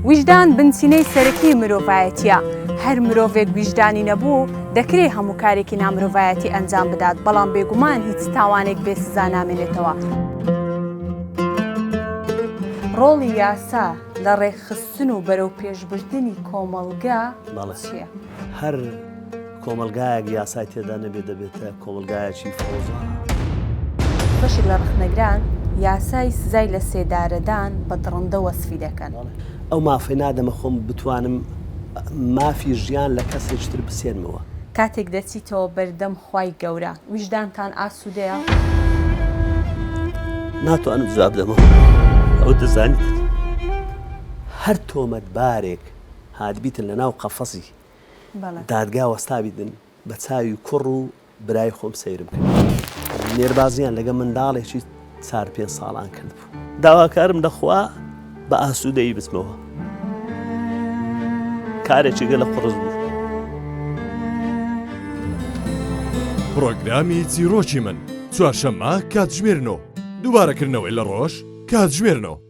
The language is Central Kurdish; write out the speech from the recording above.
وجدان بنسینەی سەرەکی مرۆڤایەتیە. هەر مرۆڤێک وجدانی نەبوو دەکرێت هەموو کارێکی نامرۆڤایەتی ئەنجام بدات، بەڵام بێگومان هیچ تاوانێک بێسزا نامێنێتەوە. ڕۆڵی یاسا لە ڕێکخستن و بەرەو پێشبردننی کۆمەڵگا چییە؟ هەر کۆمەلگایەک یاسای تێدا نەبێت دەبێتە کۆمەلگایەکی فۆزا. بەشێک لە ڕخنەگران یاسای سزای لە سێدارەدان بە دڕندە وەسفی دەکەن. ئەو مافی نادەمە خۆم بتوانم مافی ژیان لە کەسێکتر بسێنمەوە. کاتێک دەچیتەوە بەردەم خوای گەورە، وجدانتان ئاسوودەیە؟ ناتوانم جواب دەمەوە. ئەو دەزانیت هەر تۆمەتبارێک هاتبیتن لە ناو قەفەسی دادگا وەستابیدن بە چاوی کوڕ و برای خۆم سەیرم کرد. نێربازیان لەگە منداڵێکی 4-5 ساڵان کرد بوو. داواکارم دەخوا بە ئاسوودەیی بچمەوە. کارێکی گەلە قڕز بوو. پرۆگرامی چیرۆکی من چوارشەممە کاتژمێرنەوە دووبارەکردنەوەی لە ڕۆژ کاتژمێرنەوە.